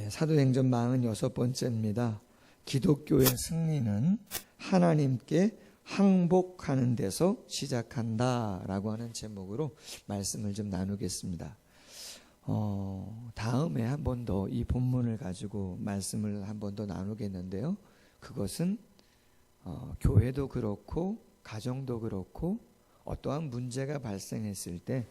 사도행전 46번째입니다. 기독교의 승리는 하나님께 항복하는 데서 시작한다 라고 하는 제목으로 말씀을 좀 나누겠습니다. 다음에 한 번 더 이 본문을 가지고 말씀을 한 번 더 나누겠는데요. 그것은 교회도 그렇고 가정도 그렇고 어떠한 문제가 발생했을 때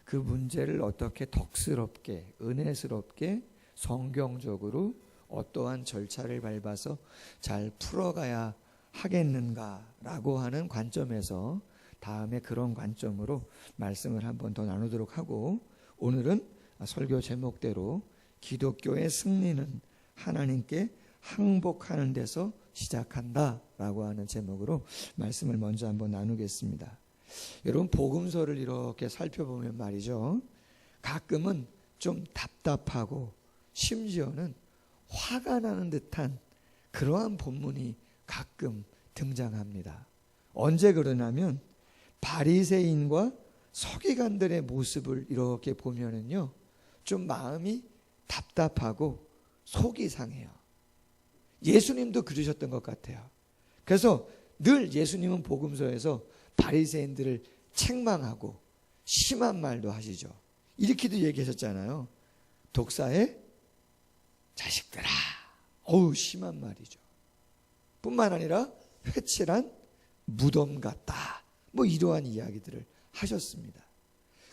그 문제를 어떻게 덕스럽게 은혜스럽게 성경적으로 어떠한 절차를 밟아서 잘 풀어가야 하겠는가라고 하는 관점에서 다음에 그런 관점으로 말씀을 한 번 더 나누도록 하고, 오늘은 설교 제목대로 기독교의 승리는 하나님께 항복하는 데서 시작한다라고 하는 제목으로 말씀을 먼저 한번 나누겠습니다. 여러분, 복음서를 이렇게 살펴보면 말이죠, 가끔은 좀 답답하고 심지어는 화가 나는 듯한 그러한 본문이 가끔 등장합니다. 언제 그러냐면 바리새인과 서기관들의 모습을 이렇게 보면은요, 좀 마음이 답답하고 속이 상해요. 예수님도 그러셨던 것 같아요. 그래서 늘 예수님은 복음서에서 바리새인들을 책망하고 심한 말도 하시죠. 이렇게도 얘기하셨잖아요. 독사의 자식들아. 어우, 심한 말이죠. 뿐만 아니라 회칠한 무덤 같다. 뭐 이러한 이야기들을 하셨습니다.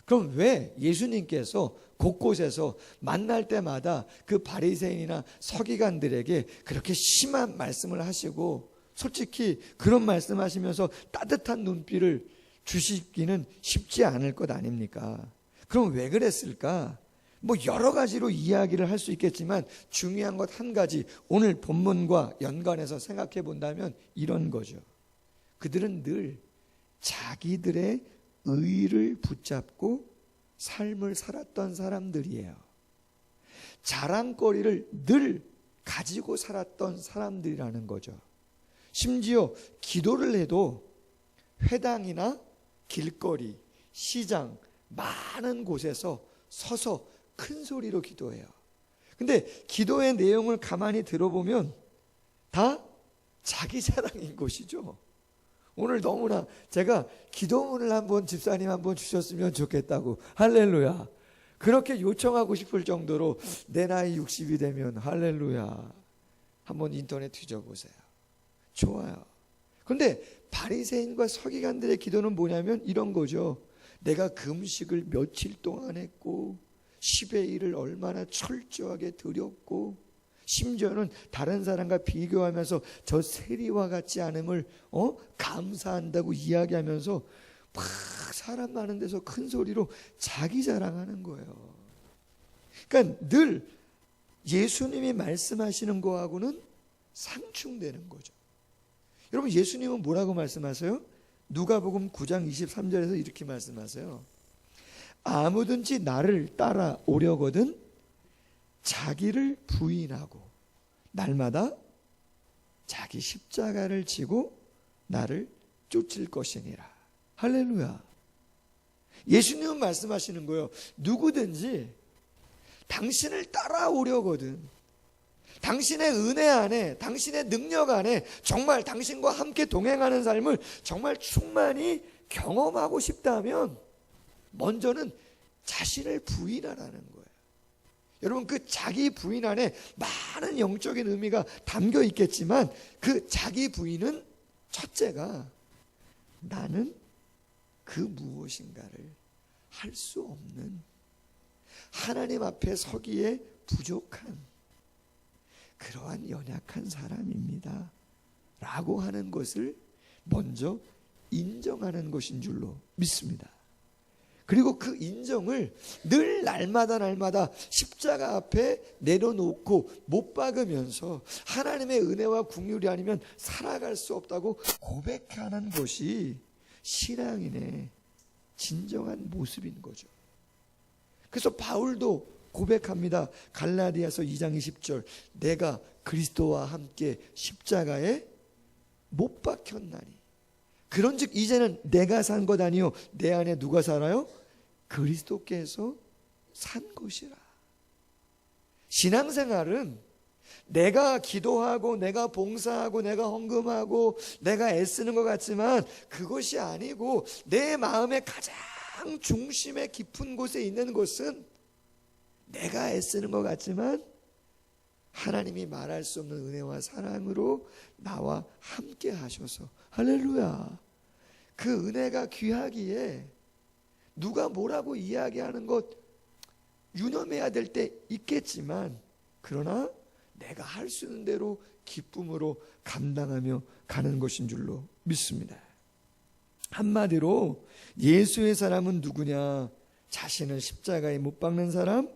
그럼 왜 예수님께서 곳곳에서 만날 때마다 그 바리새인이나 서기관들에게 그렇게 심한 말씀을 하시고, 솔직히 그런 말씀하시면서 따뜻한 눈빛을 주시기는 쉽지 않을 것 아닙니까? 그럼 왜 그랬을까? 뭐 여러 가지로 이야기를 할 수 있겠지만 중요한 것 한 가지, 오늘 본문과 연관해서 생각해 본다면 이런 거죠. 그들은 늘 자기들의 의를 붙잡고 삶을 살았던 사람들이에요. 자랑거리를 늘 가지고 살았던 사람들이라는 거죠. 심지어 기도를 해도 회당이나 길거리, 시장, 많은 곳에서 서서 큰 소리로 기도해요. 근데 기도의 내용을 가만히 들어보면 다 자기 자랑인 것이죠. 오늘 너무나 제가 기도문을 한번 집사님 한번 주셨으면 좋겠다고, 할렐루야, 그렇게 요청하고 싶을 정도로 내 나이 60이 되면 할렐루야, 한번 인터넷 뒤져보세요. 좋아요. 그런데 바리새인과 서기관들의 기도는 뭐냐면 이런 거죠. 내가 금식을 며칠 동안 했고 10의 1을 얼마나 철저하게 드렸고, 심지어는 다른 사람과 비교하면서 저 세리와 같지 않음을 감사한다고 이야기하면서 막 사람 많은 데서 큰 소리로 자기 자랑하는 거예요. 그러니까 늘 예수님이 말씀하시는 거하고는 상충되는 거죠. 여러분, 예수님은 뭐라고 말씀하세요? 누가복음 9장 23절에서 이렇게 말씀하세요. 아무든지 나를 따라오려거든 자기를 부인하고 날마다 자기 십자가를 지고 나를 쫓을 것이니라. 할렐루야. 예수님은 말씀하시는 거예요. 누구든지 당신을 따라오려거든, 당신의 은혜 안에, 당신의 능력 안에 정말 당신과 함께 동행하는 삶을 정말 충만히 경험하고 싶다면 먼저는 자신을 부인하라는 거예요. 여러분, 그 자기 부인 안에 많은 영적인 의미가 담겨 있겠지만 그 자기 부인은 첫째가 나는 그 무엇인가를 할 수 없는, 하나님 앞에 서기에 부족한 그러한 연약한 사람입니다 라고 하는 것을 먼저 인정하는 것인 줄로 믿습니다. 그리고 그 인정을 늘 날마다 십자가 앞에 내려놓고 못 박으면서 하나님의 은혜와 긍휼이 아니면 살아갈 수 없다고 고백하는 것이 신앙인의 진정한 모습인 거죠. 그래서 바울도 고백합니다. 갈라디아서 2장 20절, 내가 그리스도와 함께 십자가에 못 박혔나니 그런즉 이제는 내가 산 것 아니요 내 안에 누가 살아요? 그리스도께서 산 것이라. 신앙생활은 내가 기도하고 내가 봉사하고 내가 헌금하고 내가 애쓰는 것 같지만 그것이 아니고 내 마음의 가장 중심의 깊은 곳에 있는 것은 내가 애쓰는 것 같지만 하나님이 말할 수 없는 은혜와 사랑으로 나와 함께 하셔서, 할렐루야, 그 은혜가 귀하기에 누가 뭐라고 이야기하는 것 유념해야 될 때 있겠지만, 그러나 내가 할 수 있는 대로 기쁨으로 감당하며 가는 것인 줄로 믿습니다. 한마디로 예수의 사람은 누구냐? 자신을 십자가에 못 박는 사람.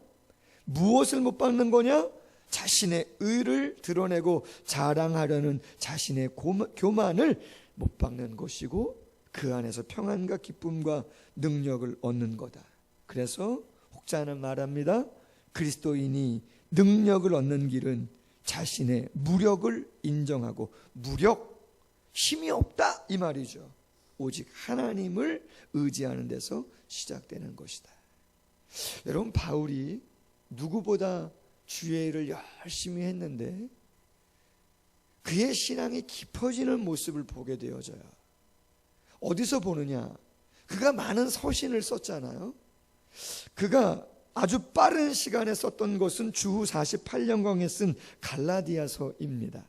무엇을 못 박는 거냐? 자신의 의를 드러내고 자랑하려는 자신의 교만을 못 박는 것이고, 그 안에서 평안과 기쁨과 능력을 얻는 거다. 그래서 혹자는 말합니다. 그리스도인이 능력을 얻는 길은 자신의 무력을 인정하고, 무력, 힘이 없다 이 말이죠. 오직 하나님을 의지하는 데서 시작되는 것이다. 여러분, 바울이 누구보다 주의 일을 열심히 했는데 그의 신앙이 깊어지는 모습을 보게 되어져요. 어디서 보느냐? 그가 많은 서신을 썼잖아요. 그가 아주 빠른 시간에 썼던 것은 주후 48년경에 쓴 갈라디아서입니다.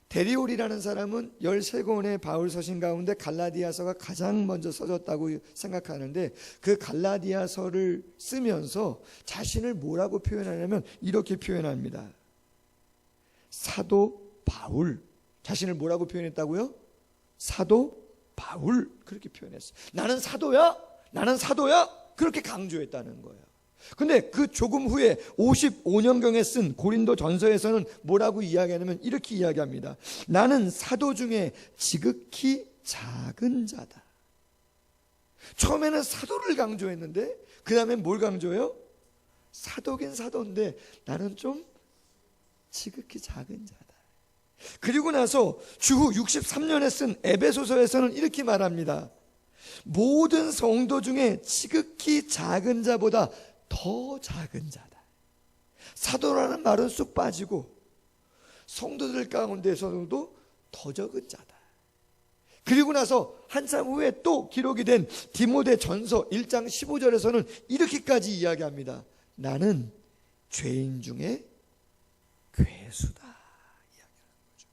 데리올이라는 사람은 13권의 바울 서신 가운데 갈라디아서가 가장 먼저 써졌다고 생각하는데, 그 갈라디아서를 쓰면서 자신을 뭐라고 표현하냐면 이렇게 표현합니다. 사도 바울. 자신을 뭐라고 표현했다고요? 사도 바울. 그렇게 표현했어요. 나는 사도야, 나는 사도야, 그렇게 강조했다는 거예요. 근데 그 조금 후에 55년경에 쓴 고린도 전서에서는 뭐라고 이야기하냐면 이렇게 이야기합니다. 나는 사도 중에 지극히 작은 자다. 처음에는 사도를 강조했는데 그 다음에 뭘 강조해요? 사도긴 사도인데 나는 좀 지극히 작은 자다. 그리고 나서 주후 63년에 쓴 에베소서에서는 이렇게 말합니다. 모든 성도 중에 지극히 작은 자보다 더 작은 자다. 사도라는 말은 쑥 빠지고 성도들 가운데서도 더 적은 자다. 그리고 나서 한참 후에 또 기록이 된 디모데 전서 1장 15절에서는 이렇게까지 이야기합니다. 나는 죄인 중에 괴수다 이야기하는 거죠.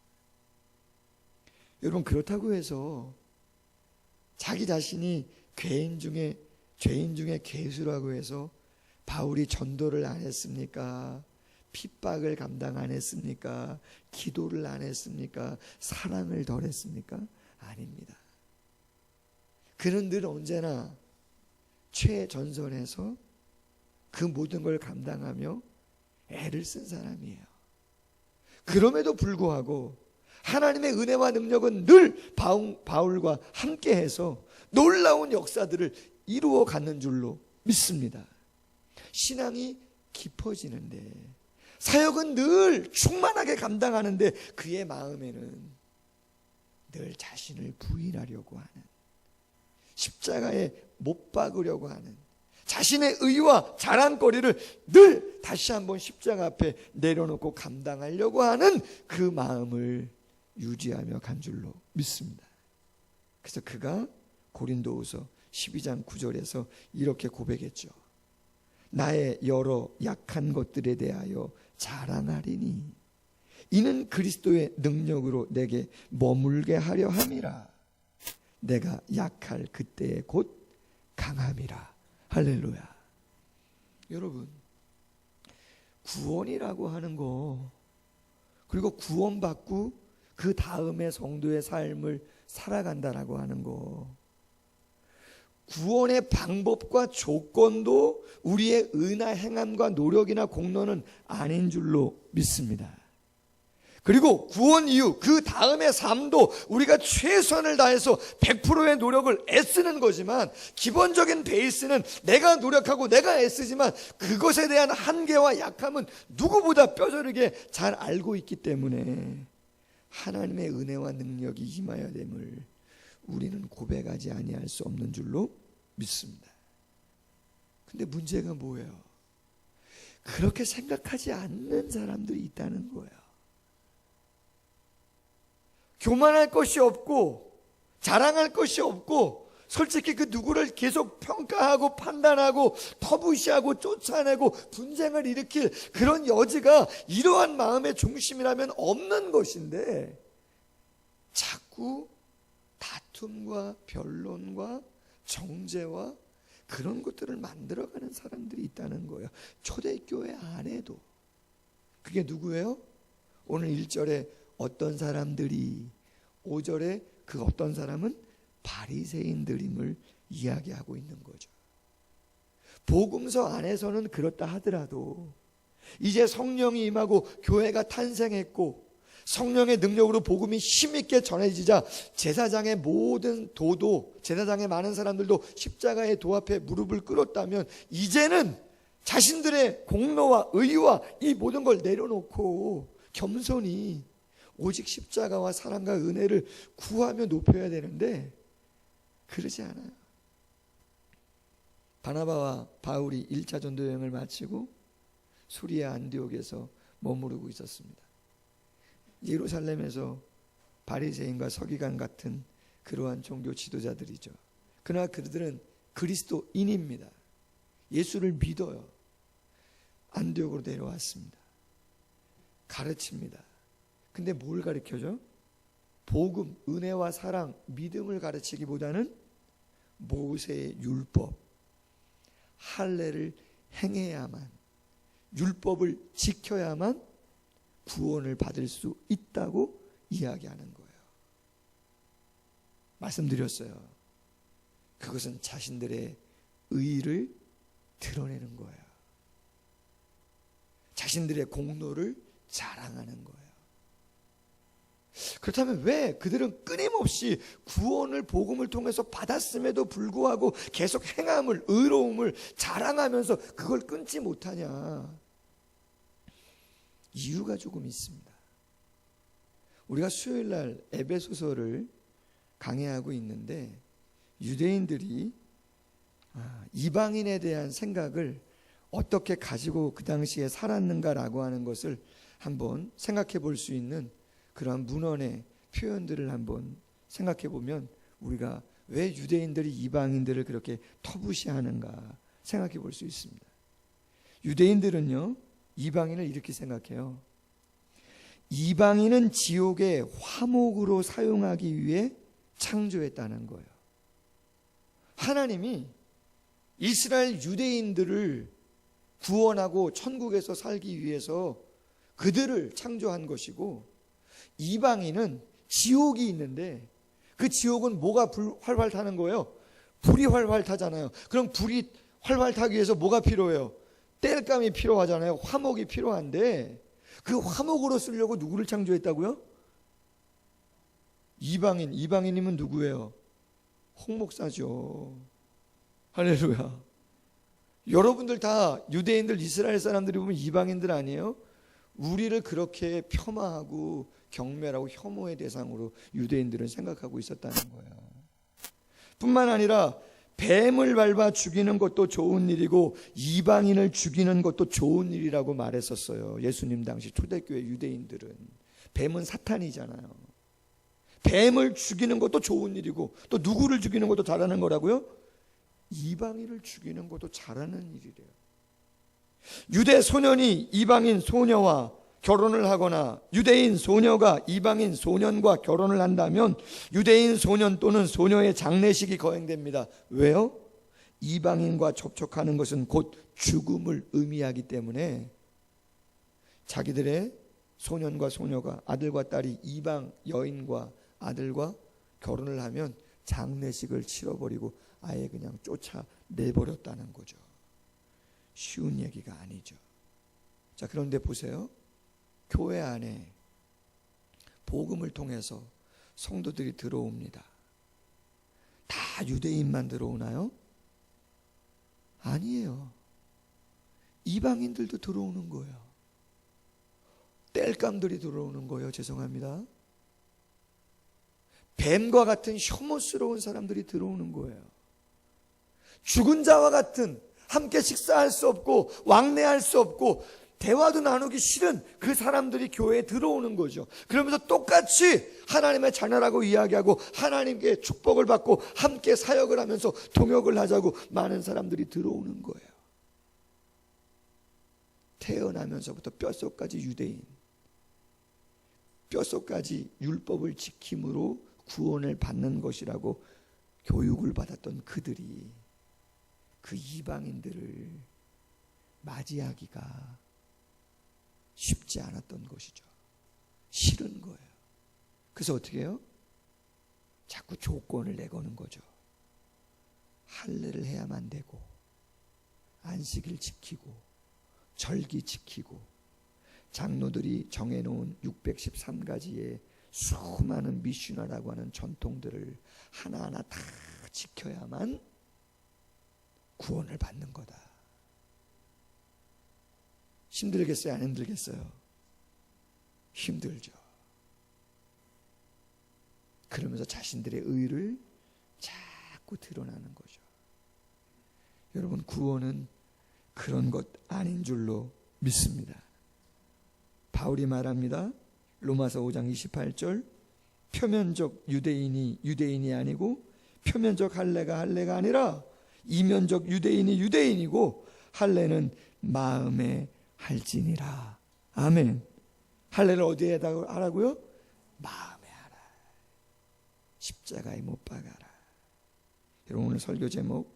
여러분, 그렇다고 해서 자기 자신이 죄인 중에 괴수라고 해서 바울이 전도를 안 했습니까? 핍박을 감당 안 했습니까? 기도를 안 했습니까? 사랑을 덜 했습니까? 아닙니다. 그는 늘 언제나 최전선에서 그 모든 걸 감당하며 애를 쓴 사람이에요. 그럼에도 불구하고 하나님의 은혜와 능력은 늘 바울과 함께해서 놀라운 역사들을 이루어 가는 줄로 믿습니다. 신앙이 깊어지는데, 사역은 늘 충만하게 감당하는데 그의 마음에는 늘 자신을 부인하려고 하는, 십자가에 못 박으려고 하는 자신의 의와 자랑거리를 늘 다시 한번 십자가 앞에 내려놓고 감당하려고 하는 그 마음을 유지하며 간 줄로 믿습니다. 그래서 그가 고린도후서 12장 9절에서 이렇게 고백했죠. 나의 여러 약한 것들에 대하여 자랑하리니 이는 그리스도의 능력으로 내게 머물게 하려 함이라. 내가 약할 그때에 곧 강함이라. 할렐루야. 여러분, 구원이라고 하는 거, 그리고 구원받고 그 다음에 성도의 삶을 살아간다라고 하는 거, 구원의 방법과 조건도 우리의 의나 행함과 노력이나 공로는 아닌 줄로 믿습니다. 그리고 구원 이후 그 다음의 삶도 우리가 최선을 다해서 100%의 노력을 애쓰는 거지만, 기본적인 베이스는 내가 노력하고 내가 애쓰지만 그것에 대한 한계와 약함은 누구보다 뼈저리게 잘 알고 있기 때문에 하나님의 은혜와 능력이 임하여야 됨을 우리는 고백하지 아니할 수 없는 줄로 믿습니다. 근데 문제가 뭐예요? 그렇게 생각하지 않는 사람들이 있다는 거예요. 교만할 것이 없고 자랑할 것이 없고 솔직히 그 누구를 계속 평가하고 판단하고 터부시하고 쫓아내고 분쟁을 일으킬 그런 여지가 이러한 마음의 중심이라면 없는 것인데 자꾸 다툼과 변론과 정죄와 그런 것들을 만들어가는 사람들이 있다는 거예요. 초대교회 안에도. 그게 누구예요? 오늘 1절에 어떤 사람들이, 5절에 그 어떤 사람은 바리새인들임을 이야기하고 있는 거죠. 복음서 안에서는 그렇다 하더라도 이제 성령이 임하고 교회가 탄생했고 성령의 능력으로 복음이 힘있게 전해지자 제사장의 모든 도도, 제사장의 많은 사람들도 십자가의 도 앞에 무릎을 꿇었다면 이제는 자신들의 공로와 의와 이 모든 걸 내려놓고 겸손히 오직 십자가와 사랑과 은혜를 구하며 높여야 되는데 그러지 않아요. 바나바와 바울이 1차 전도 여행을 마치고 수리아 안디옥에서 머무르고 있었습니다. 예루살렘에서 바리새인과 서기관 같은 그러한 종교 지도자들이죠. 그러나 그들은 그리스도인입니다. 예수를 믿어요. 안디옥으로 내려왔습니다. 가르칩니다. 근데 뭘 가르쳐줘? 복음, 은혜와 사랑, 믿음을 가르치기보다는 모세의 율법, 할례를 행해야만, 율법을 지켜야만 구원을 받을 수 있다고 이야기하는 거예요. 말씀드렸어요. 그것은 자신들의 의의를 드러내는 거예요. 자신들의 공로를 자랑하는 거예요. 그렇다면 왜 그들은 끊임없이 구원을 복음을 통해서 받았음에도 불구하고 계속 행함을, 의로움을 자랑하면서 그걸 끊지 못하냐? 이유가 조금 있습니다. 우리가 수요일날 에베소서를 강해하고 있는데 유대인들이 이방인에 대한 생각을 어떻게 가지고 그 당시에 살았는가라고 하는 것을 한번 생각해 볼 수 있는 그러한 문헌의 표현들을 한번 생각해 보면 우리가 왜 유대인들이 이방인들을 그렇게 터부시하는가 생각해 볼 수 있습니다. 유대인들은요, 이방인을 이렇게 생각해요. 이방인은 지옥의 화목으로 사용하기 위해 창조했다는 거예요. 하나님이 이스라엘 유대인들을 구원하고 천국에서 살기 위해서 그들을 창조한 것이고, 이방인은 지옥이 있는데 그 지옥은 뭐가 활활 타는 거예요? 불이 활활 타잖아요. 그럼 불이 활활 타기 위해서 뭐가 필요해요? 땔감이 필요하잖아요. 화목이 필요한데 그 화목으로 쓰려고 누구를 창조했다고요? 이방인이면 누구예요? 홍목사죠. 할렐루야. 여러분들 다 유대인들, 이스라엘 사람들이 보면 이방인들 아니에요? 우리를 그렇게 폄하하고 경멸하고 혐오의 대상으로 유대인들은 생각하고 있었다는 거예요. 뿐만 아니라 뱀을 밟아 죽이는 것도 좋은 일이고 이방인을 죽이는 것도 좋은 일이라고 말했었어요. 예수님 당시 초대교회 유대인들은. 뱀은 사탄이잖아요. 뱀을 죽이는 것도 좋은 일이고 또 누구를 죽이는 것도 잘하는 거라고요? 이방인을 죽이는 것도 잘하는 일이래요. 유대 소년이 이방인 소녀와 결혼을 하거나 유대인 소녀가 이방인 소년과 결혼을 한다면 유대인 소년 또는 소녀의 장례식이 거행됩니다. 왜요? 이방인과 접촉하는 것은 곧 죽음을 의미하기 때문에 자기들의 소년과 소녀가, 아들과 딸이 이방 여인과 아들과 결혼을 하면 장례식을 치러버리고 아예 그냥 쫓아내버렸다는 거죠. 쉬운 얘기가 아니죠. 자, 그런데 보세요. 교회 안에 복음을 통해서 성도들이 들어옵니다. 다 유대인만 들어오나요? 아니에요. 이방인들도 들어오는 거예요. 땔감들이 들어오는 거예요. 죄송합니다. 뱀과 같은 혐오스러운 사람들이 들어오는 거예요. 죽은 자와 같은 함께 식사할 수 없고 왕래할 수 없고 대화도 나누기 싫은 그 사람들이 교회에 들어오는 거죠. 그러면서 똑같이 하나님의 자녀라고 이야기하고 하나님께 축복을 받고 함께 사역을 하면서 동역을 하자고 많은 사람들이 들어오는 거예요. 태어나면서부터 뼛속까지 유대인, 뼛속까지 율법을 지킴으로 구원을 받는 것이라고 교육을 받았던 그들이 그 이방인들을 맞이하기가 쉽지 않았던 것이죠. 싫은 거예요. 그래서 어떻게 해요? 자꾸 조건을 내거는 거죠. 할례를 해야만 되고 안식일 지키고 절기 지키고 장로들이 정해놓은 613가지의 수많은 미슈나라고 하는 전통들을 하나하나 다 지켜야만 구원을 받는 거다. 힘들겠어요? 안 힘들겠어요? 힘들죠. 그러면서 자신들의 의를 자꾸 드러나는 거죠. 여러분, 구원은 그런 것 아닌 줄로 믿습니다. 바울이 말합니다. 로마서 5장 28절, 표면적 유대인이 유대인이 아니고 표면적 할례가 할례가 아니라 이면적 유대인이 유대인이고 할례는 마음에 할지니라. 아멘. 할례를 어디에 하라고요? 마음에 하라. 십자가에 못 박아라. 여러분, 오늘 설교 제목,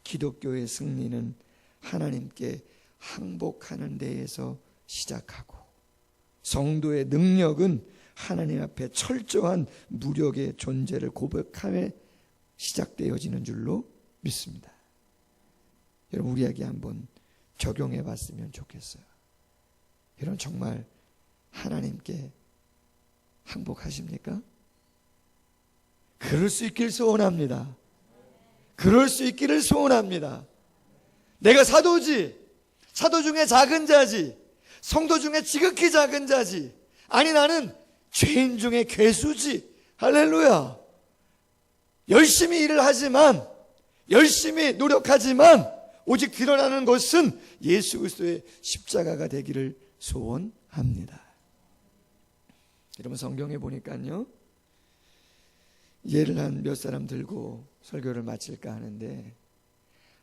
기독교의 승리는 하나님께 항복하는 데에서 시작하고 성도의 능력은 하나님 앞에 철저한 무력의 존재를 고백함에 시작되어지는 줄로 믿습니다. 여러분, 우리에게 한번 적용해 봤으면 좋겠어요. 여러분, 정말 하나님께 항복하십니까? 그럴 수 있기를 소원합니다. 그럴 수 있기를 소원합니다. 내가 사도지, 사도 중에 작은 자지, 성도 중에 지극히 작은 자지, 아니 나는 죄인 중에 괴수지. 할렐루야. 열심히 일을 하지만, 열심히 노력하지만 오직 드러나는 것은 예수 그리스도의 십자가가 되기를 소원합니다. 여러분, 성경에 보니까요, 예를 한 몇 사람 들고 설교를 마칠까 하는데,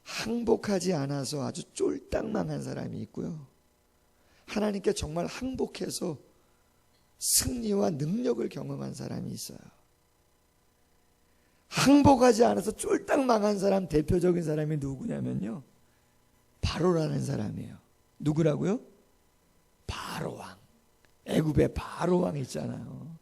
항복하지 않아서 아주 쫄딱 망한 사람이 있고요, 하나님께 정말 항복해서 승리와 능력을 경험한 사람이 있어요. 항복하지 않아서 쫄딱 망한 사람 대표적인 사람이 누구냐면요, 바로라는 사람이에요. 누구라고요? 바로왕. 애굽의 바로왕 있잖아요.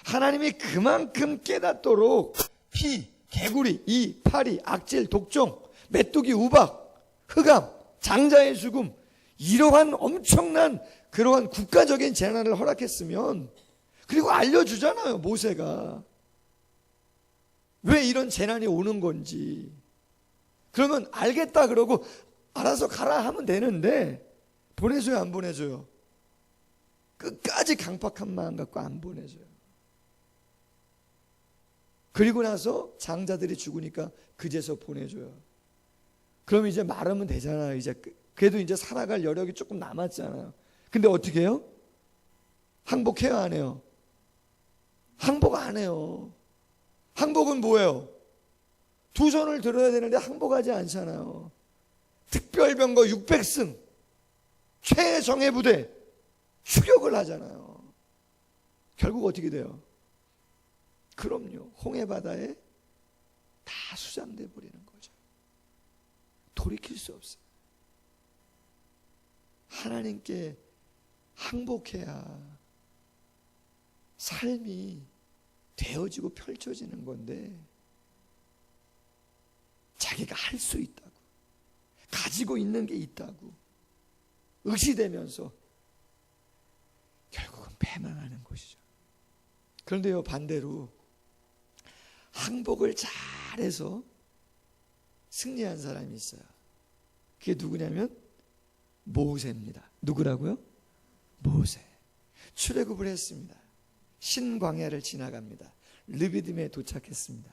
하나님이 그만큼 깨닫도록 피, 개구리, 이, 파리, 악질, 독종, 메뚜기, 우박, 흑암, 장자의 죽음, 이러한 엄청난 그러한 국가적인 재난을 허락했으면, 그리고 알려주잖아요, 모세가 왜 이런 재난이 오는 건지. 그러면 알겠다 그러고 알아서 가라 하면 되는데, 보내줘요, 안 보내줘요? 끝까지 강팍한 마음 갖고 안 보내줘요. 그리고 나서 장자들이 죽으니까 그제서 보내줘요. 그럼 이제 말하면 되잖아요. 이제 그래도 이제 살아갈 여력이 조금 남았잖아요. 근데 어떻게 해요? 항복해요, 안 해요? 항복 안 해요. 항복은 뭐예요? 두 손을 들어야 되는데 항복하지 않잖아요. 특별병거 600승, 최정예 부대 추격을 하잖아요. 결국 어떻게 돼요? 그럼요, 홍해바다에 다 수장돼 버리는 거죠. 돌이킬 수 없어요. 하나님께 항복해야 삶이 되어지고 펼쳐지는 건데, 자기가 할 수 있다고, 가지고 있는 게 있다고 의시되면서 결국은 패망하는 것이죠. 그런데요, 반대로 항복을 잘해서 승리한 사람이 있어요. 그게 누구냐면 모세입니다. 누구라고요? 모세. 출애굽을 했습니다. 신광야를 지나갑니다. 르비딤에 도착했습니다.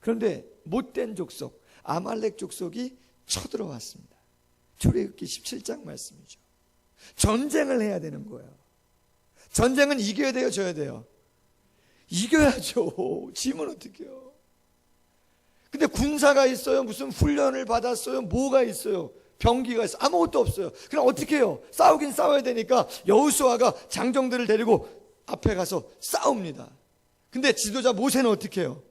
그런데 못된 족속, 아말렉 족속이 쳐들어왔습니다. 출애굽기 17장 말씀이죠. 전쟁을 해야 되는 거예요. 전쟁은 이겨야 돼요, 져야 돼요? 이겨야죠. 지면 어떡해요? 근데 군사가 있어요? 무슨 훈련을 받았어요? 뭐가 있어요? 병기가 있어요? 아무것도 없어요. 그럼 어떻게 해요? 싸우긴 싸워야 되니까 여호수아가 장정들을 데리고 앞에 가서 싸웁니다. 근데 지도자 모세는 어떻게 해요?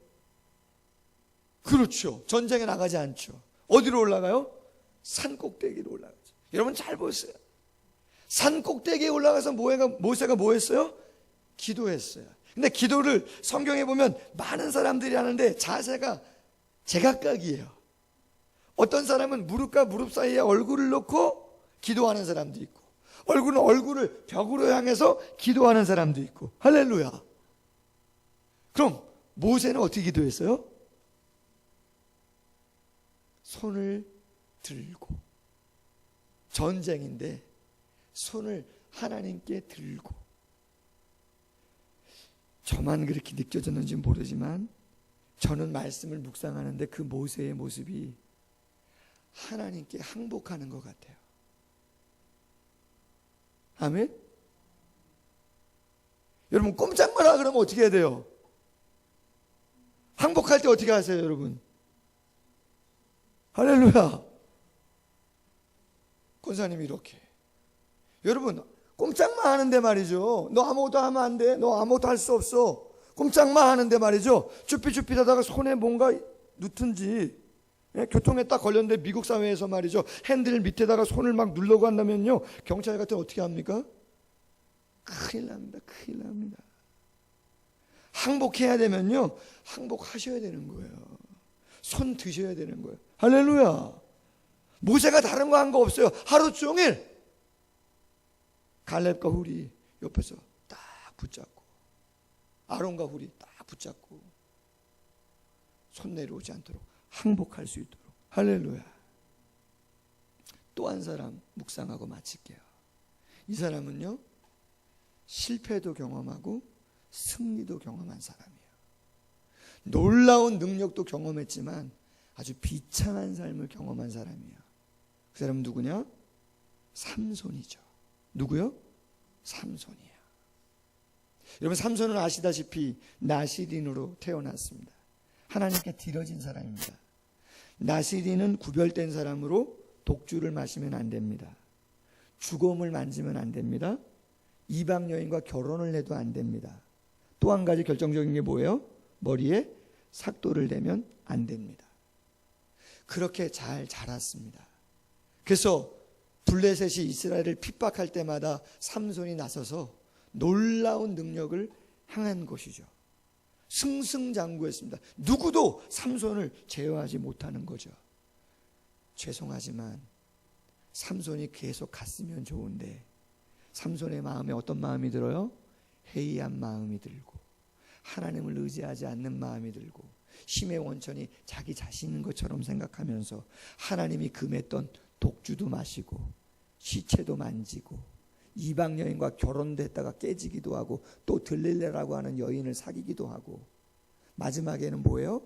그렇죠. 전쟁에 나가지 않죠. 어디로 올라가요? 산 꼭대기로 올라가죠. 여러분 잘 보세요. 산 꼭대기에 올라가서 모세가 뭐 했어요? 기도했어요. 근데 기도를 성경에 보면 많은 사람들이 하는데 자세가 제각각이에요. 어떤 사람은 무릎과 무릎 사이에 얼굴을 놓고 기도하는 사람도 있고, 얼굴을 벽으로 향해서 기도하는 사람도 있고. 할렐루야. 그럼 모세는 어떻게 기도했어요? 손을 들고, 전쟁인데 손을 하나님께 들고. 저만 그렇게 느껴졌는지 모르지만 저는 말씀을 묵상하는데 그 모세의 모습이 하나님께 항복하는 것 같아요. 아멘? 여러분 꼼짝 마라 그러면 어떻게 해야 돼요? 항복할 때 어떻게 하세요, 여러분? 할렐루야. 권사님이 이렇게. 여러분 꼼짝만 하는데 말이죠. 너 아무것도 하면 안 돼. 너 아무것도 할 수 없어. 꼼짝만 하는데 말이죠. 쭈삣쭈삣 하다가 손에 뭔가 넣든지, 교통에 딱 걸렸는데 미국 사회에서 말이죠. 핸들 밑에다가 손을 막 누르고 한다면요. 경찰 같은 어떻게 합니까? 큰일 납니다. 큰일 납니다. 항복해야 되면요. 항복하셔야 되는 거예요. 손 드셔야 되는 거예요. 할렐루야. 모세가 다른 거 한 거 없어요. 하루 종일 갈렙과 훌이 옆에서 딱 붙잡고, 아론과 훌이 딱 붙잡고 손 내려오지 않도록 항복할 수 있도록. 할렐루야. 또 한 사람 묵상하고 마칠게요. 이 사람은요, 실패도 경험하고 승리도 경험한 사람이에요. 놀라운 능력도 경험했지만 아주 비참한 삶을 경험한 사람이에요. 그 사람은 누구냐? 삼손이죠. 누구요? 삼손이에요. 여러분 삼손은 아시다시피 나시린으로 태어났습니다. 하나님께 드려진 사람입니다. 나시린은 구별된 사람으로 독주를 마시면 안 됩니다. 주검을 만지면 안 됩니다. 이방 여인과 결혼을 해도 안 됩니다. 또 한 가지 결정적인 게 뭐예요? 머리에 삭도를 대면 안 됩니다. 그렇게 잘 자랐습니다. 그래서 블레셋이 이스라엘을 핍박할 때마다 삼손이 나서서 놀라운 능력을 행한 것이죠. 승승장구했습니다. 누구도 삼손을 제어하지 못하는 거죠. 죄송하지만 삼손이 계속 갔으면 좋은데 삼손의 마음에 어떤 마음이 들어요? 해이한 마음이 들고, 하나님을 의지하지 않는 마음이 들고, 힘의 원천이 자기 자신인 것처럼 생각하면서 하나님이 금했던 독주도 마시고 시체도 만지고 이방 여인과 결혼됐다가 깨지기도 하고 또 들릴레라고 하는 여인을 사귀기도 하고, 마지막에는 뭐예요?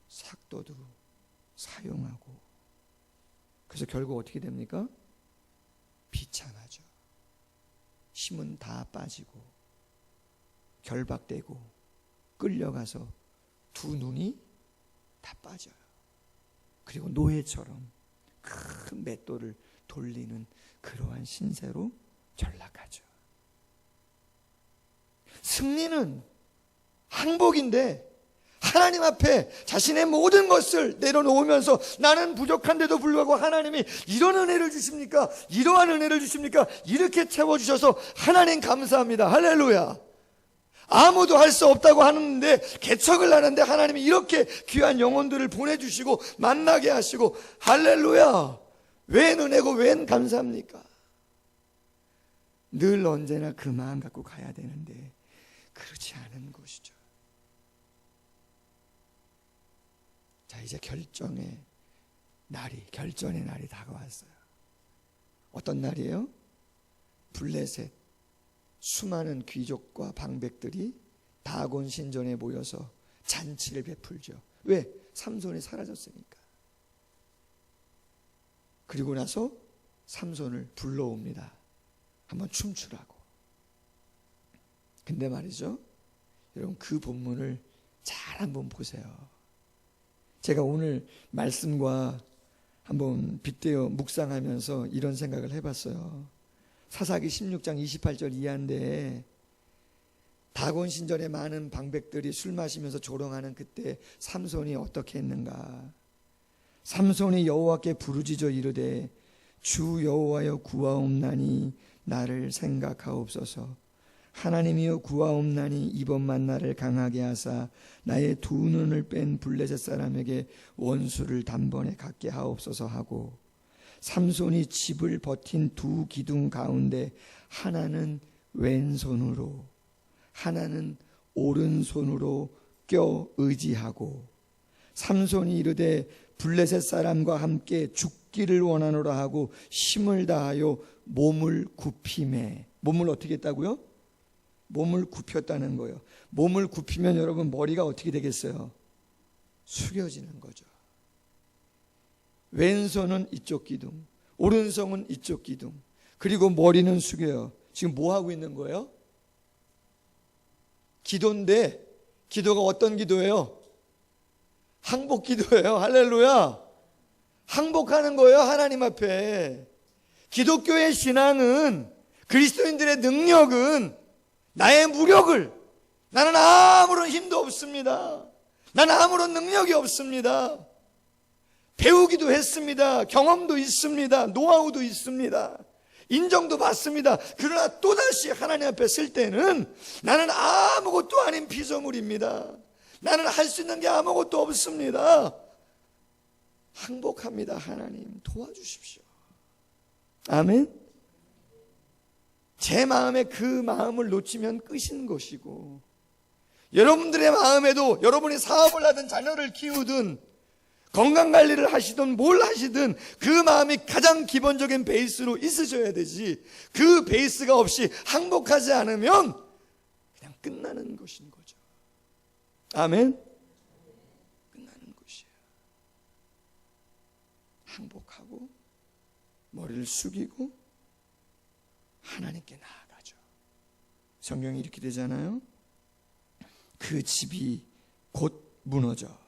삭도도 사용하고. 그래서 결국 어떻게 됩니까? 비참하죠. 힘은 다 빠지고 결박되고 끌려가서 두 눈이 다 빠져요. 그리고 노예처럼 큰 맷돌을 돌리는 그러한 신세로 전락하죠. 승리는 항복인데 하나님 앞에 자신의 모든 것을 내려놓으면서 나는 부족한데도 불구하고 하나님이 이런 은혜를 주십니까? 이러한 은혜를 주십니까? 이렇게 채워주셔서 하나님 감사합니다. 할렐루야. 아무도 할 수 없다고 하는데 개척을 하는데 하나님이 이렇게 귀한 영혼들을 보내주시고 만나게 하시고, 할렐루야. 웬 은혜고 웬 감사합니까? 늘 언제나 그 마음 갖고 가야 되는데 그렇지 않은 것이죠. 자, 이제 결정의 날이 다가왔어요. 어떤 날이에요? 블레셋 수많은 귀족과 방백들이 다곤 신전에 모여서 잔치를 베풀죠. 왜? 삼손이 사라졌으니까. 그리고 나서 삼손을 불러옵니다. 한번 춤추라고. 근데 말이죠, 여러분, 그 본문을 잘 한번 보세요. 제가 오늘 말씀과 한번 빗대어 묵상하면서 이런 생각을 해봤어요. 사사기 16장 28절 이하인데, 다곤 신전에 많은 방백들이 술 마시면서 조롱하는 그때 삼손이 어떻게 했는가. 삼손이 여호와께 부르짖어 이르되 주 여호와여 구하옵나니 나를 생각하옵소서. 하나님이여 구하옵나니 이번만 나를 강하게 하사 나의 두 눈을 뺀 블레셋 사람에게 원수를 단번에 갖게 하옵소서 하고, 삼손이 집을 버틴 두 기둥 가운데 하나는 왼손으로 하나는 오른손으로 껴 의지하고, 삼손이 이르되 블레셋 사람과 함께 죽기를 원하노라 하고 힘을 다하여 몸을 굽히매. 몸을 어떻게 했다고요? 몸을 굽혔다는 거예요. 몸을 굽히면 여러분, 머리가 어떻게 되겠어요? 숙여지는 거죠. 왼손은 이쪽 기둥, 오른손은 이쪽 기둥, 그리고 머리는 숙여요. 지금 뭐 하고 있는 거예요? 기도인데, 기도가 어떤 기도예요? 항복 기도예요. 할렐루야. 항복하는 거예요, 하나님 앞에. 기독교의 신앙은, 그리스도인들의 능력은 나의 무력을, 나는 아무런 힘도 없습니다. 나는 아무런 능력이 없습니다. 배우기도 했습니다. 경험도 있습니다. 노하우도 있습니다. 인정도 받습니다. 그러나 또다시 하나님 앞에 쓸 때는 나는 아무것도 아닌 피조물입니다. 나는 할 수 있는 게 아무것도 없습니다. 항복합니다. 하나님 도와주십시오. 아멘. 제 마음에 그 마음을 놓치면 끝인 것이고, 여러분들의 마음에도 여러분이 사업을 하든 자녀를 키우든 건강관리를 하시든 뭘 하시든 그 마음이 가장 기본적인 베이스로 있으셔야 되지, 그 베이스가 없이 항복하지 않으면 그냥 끝나는 것인 거죠. 아멘. 끝나는 것이에요. 항복하고 머리를 숙이고 하나님께 나아가죠. 성경이 이렇게 되잖아요. 그 집이 곧 무너져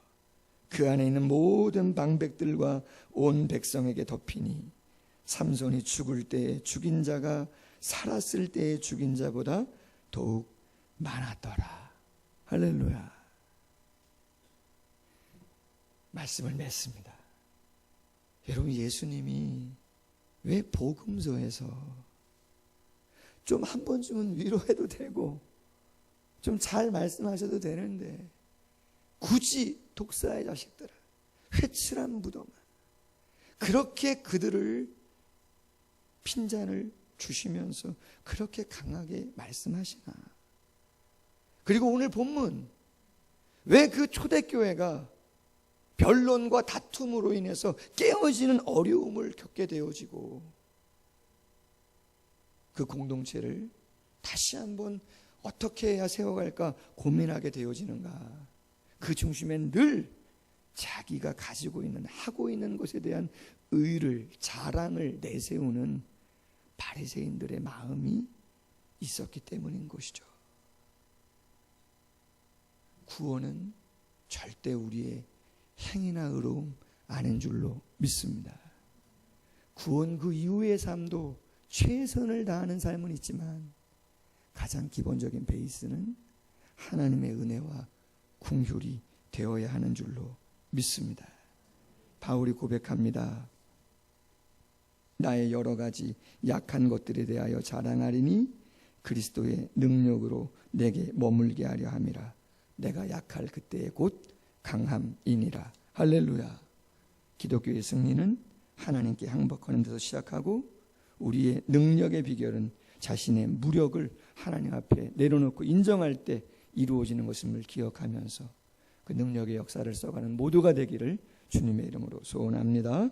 그 안에 있는 모든 방백들과 온 백성에게 덮이니 삼손이 죽을 때에 죽인 자가 살았을 때에 죽인 자보다 더욱 많았더라. 할렐루야. 말씀을 맺습니다. 여러분, 예수님이 왜 복음서에서 좀 한 번쯤은 위로해도 되고 좀 잘 말씀하셔도 되는데, 굳이 독사의 자식들을, 회칠한 무덤을, 그렇게 그들을 핀잔을 주시면서 그렇게 강하게 말씀하시나? 그리고 오늘 본문, 왜 그 초대교회가 변론과 다툼으로 인해서 깨어지는 어려움을 겪게 되어지고 그 공동체를 다시 한번 어떻게 해야 세워갈까 고민하게 되어지는가? 그 중심엔 늘 자기가 가지고 있는, 하고 있는 것에 대한 의를, 자랑을 내세우는 바리새인들의 마음이 있었기 때문인 것이죠. 구원은 절대 우리의 행위나 의로움 아닌 줄로 믿습니다. 구원 그 이후의 삶도 최선을 다하는 삶은 있지만 가장 기본적인 베이스는 하나님의 은혜와 긍휼이 되어야 하는 줄로 믿습니다. 바울이 고백합니다. 나의 여러 가지 약한 것들에 대하여 자랑하리니 그리스도의 능력으로 내게 머물게 하려 함이라. 내가 약할 그때에 곧 강함이니라. 할렐루야. 기독교의 승리는 하나님께 항복하는 데서 시작하고, 우리의 능력의 비결은 자신의 무력을 하나님 앞에 내려놓고 인정할 때 이루어지는 것임을 기억하면서 그 능력의 역사를 써가는 모두가 되기를 주님의 이름으로 소원합니다.